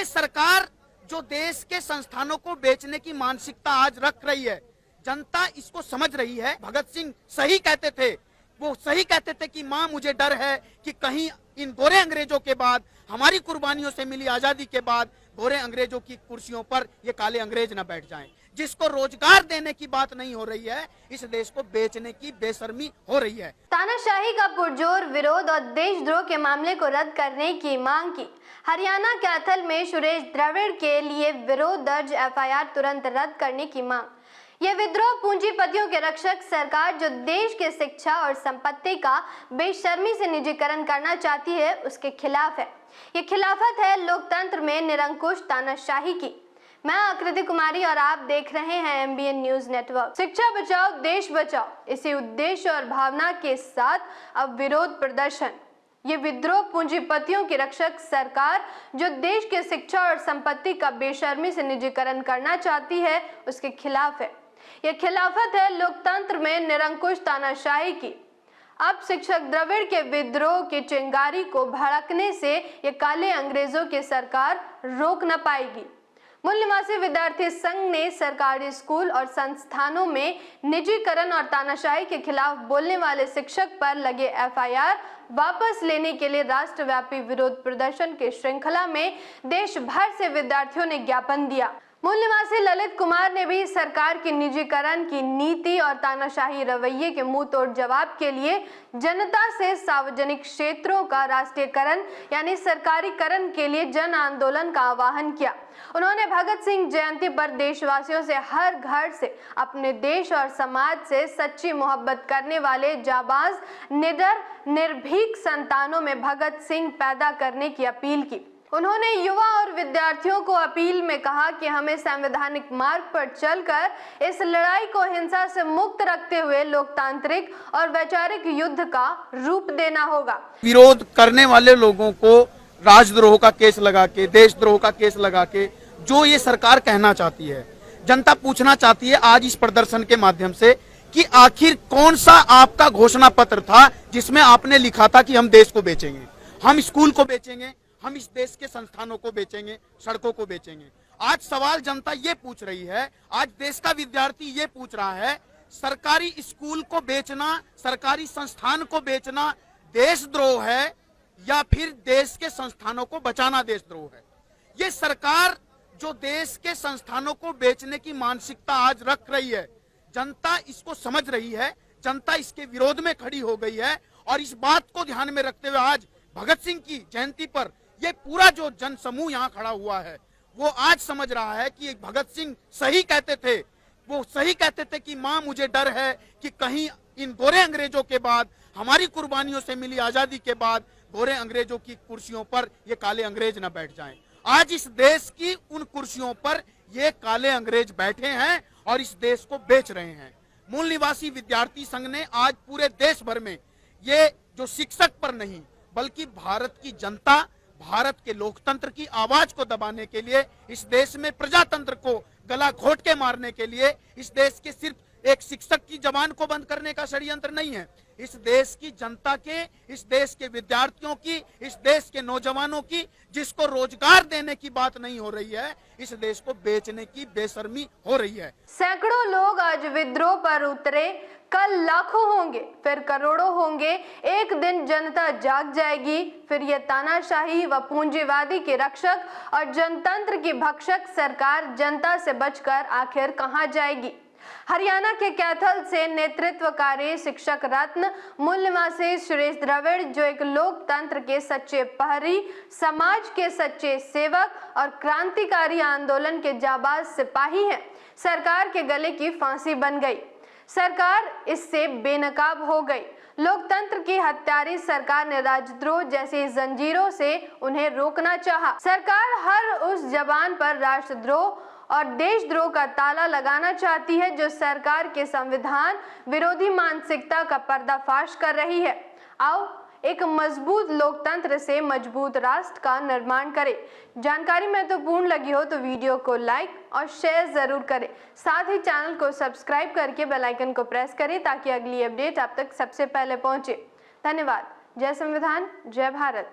सरकार जो देश के संस्थानों को बेचने की मानसिकता आज रख रही है, जनता इसको समझ रही है। भगत सिंह सही कहते थे, वो सही कहते थे कि मां मुझे डर है कि कहीं इन गोरे अंग्रेजों के बाद, हमारी कुर्बानियों से मिली आजादी के बाद गोरे अंग्रेजों की कुर्सियों पर ये काले अंग्रेज न बैठ जाएं। जिसको रोजगार देने की बात नहीं हो रही है, इस देश को बेचने की बेशर्मी हो रही है। तानाशाही का पुरजोर विरोध और देशद्रोह के मामले को रद्द करने की मांग की। हरियाणा कैथल में सुरेश द्रविड़ के लिए विरोध दर्ज एफआईआर तुरंत रद्द करने की मांग। यह विद्रोह पूंजीपतियों के रक्षक सरकार जो देश के शिक्षा और संपत्ति का बेशर्मी से निजीकरण करना चाहती है, उसके खिलाफ है। ये खिलाफत है लोकतंत्र में निरंकुश तानाशाही की। मैं आकृति कुमारी और आप देख रहे हैं एमबीएन न्यूज नेटवर्क। शिक्षा बचाओ देश बचाओ, इसी उद्देश्य और भावना के साथ अब विरोध प्रदर्शन। ये विद्रोह पूंजीपतियों की रक्षक सरकार जो देश के शिक्षा और संपत्ति का बेशर्मी से निजीकरण करना चाहती है, उसके खिलाफ है। यह खिलाफत है लोकतंत्र में निरंकुश तानाशाही की। अब शिक्षक द्रविड़ के विद्रोह की चिंगारी को भड़कने से ये काले अंग्रेजों की सरकार रोक न पाएगी। मूल निवासी विद्यार्थी संघ ने सरकारी स्कूल और संस्थानों में निजीकरण और तानाशाही के खिलाफ बोलने वाले शिक्षक पर लगे एफआईआर वापस लेने के लिए राष्ट्रव्यापी विरोध प्रदर्शन की श्रृंखला में देश भर से विद्यार्थियों ने ज्ञापन दिया। मूल निवासी ललित कुमार ने भी सरकार की निजीकरण की नीति और तानाशाही रवैये के मुंह तोड़ जवाब के लिए जनता से सार्वजनिक क्षेत्रों का राष्ट्रीयकरण यानी सरकारीकरण के लिए जन आंदोलन का आह्वान किया। उन्होंने भगत सिंह जयंती पर देशवासियों से हर घर से अपने देश और समाज से सच्ची मोहब्बत करने वाले जाबाज, निडर, निर्भीक संतानों में भगत सिंह पैदा करने की अपील की। उन्होंने युवा और विद्यार्थियों को अपील में कहा कि हमें संवैधानिक मार्ग पर चलकर इस लड़ाई को हिंसा से मुक्त रखते हुए लोकतांत्रिक और वैचारिक युद्ध का रूप देना होगा। विरोध करने वाले लोगों को राजद्रोह का केस लगा के, देशद्रोह का केस लगा के जो ये सरकार कहना चाहती है, जनता पूछना चाहती है आज इस प्रदर्शन के माध्यम से कि आखिर कौन सा आपका घोषणा पत्र था जिसमें आपने लिखा था कि हम देश को बेचेंगे, हम स्कूल को बेचेंगे, हम इस देश के संस्थानों को बेचेंगे, सड़कों को बेचेंगे। आज सवाल जनता ये पूछ रही है, आज देश का विद्यार्थी ये पूछ रहा है, सरकारी स्कूल को बेचना, सरकारी संस्थान को बेचना देशद्रोह है या फिर देश के संस्थानों को बचाना देशद्रोह है? ये सरकार जो देश के संस्थानों को बेचने की मानसिकता आज रख रही है, जनता इसको समझ रही है, जनता इसके विरोध में खड़ी हो गई है। और इस बात को ध्यान में रखते हुए आज भगत सिंह की जयंती पर ये पूरा जो जन समूह यहाँ खड़ा हुआ है, वो आज समझ रहा है कि भगत सिंह सही कहते थे, वो सही कहते थे कि मां मुझे डर है कि कहीं इन गोरे अंग्रेजों के बाद, हमारी कुर्बानियों से मिली आजादी के बाद गोरे अंग्रेजों की कुर्सियों पर ये काले अंग्रेज न बैठ जाएं। आज इस देश की उन कुर्सियों पर ये काले अंग्रेज बैठे हैं और इस देश को बेच रहे हैं। मूल निवासी विद्यार्थी संघ ने आज पूरे देश भर में ये जो शिक्षक पर नहीं बल्कि भारत की जनता, भारत के लोकतंत्र की आवाज को दबाने के लिए, इस देश में प्रजातंत्र को गला घोट के मारने के लिए, इस देश के सिर्फ एक शिक्षक की जबान को बंद करने का षड्यंत्र नहीं है, इस देश की जनता के, इस देश के विद्यार्थियों की, इस देश के नौजवानों की, जिसको रोजगार देने की बात नहीं हो रही है, इस देश को बेचने की बेशर्मी हो रही है। सैकड़ों लोग आज विद्रोह पर उतरे, कल लाखों होंगे, फिर करोड़ों होंगे। एक दिन जनता जाग जाएगी, फिर ये तानाशाही व पूंजीवादी के रक्षक और जनतंत्र की भक्षक सरकार जनता से बचकर आखिर कहां जाएगी? हरियाणा के कैथल से नेतृत्वकारी शिक्षक रत्न मूल निवासी सुरेश द्रविड़, जो एक लोकतंत्र के सच्चे प्रहरी, समाज के सच्चे सेवक और क्रांतिकारी आंदोलन के जाबाज सिपाही हैं, सरकार के गले की फांसी बन गई। सरकार इससे बेनकाब हो गई। लोकतंत्र की हत्यारी सरकार ने राजद्रोह जैसी जंजीरों से उन्हें रोकना चाहा। सरकार हर उस जबान पर राष्ट्रद्रोह और देशद्रोह का ताला लगाना चाहती है जो सरकार के संविधान विरोधी मानसिकता का पर्दाफाश कर रही है। आओ एक मजबूत लोकतंत्र से मजबूत राष्ट्र का निर्माण करें। जानकारी महत्वपूर्ण लगी हो तो वीडियो को लाइक और शेयर जरूर करें। साथ ही चैनल को सब्सक्राइब करके बेल आइकन को प्रेस करें ताकि अगली अपडेट आप तक सबसे पहले पहुंचे। धन्यवाद। जय संविधान, जय भारत।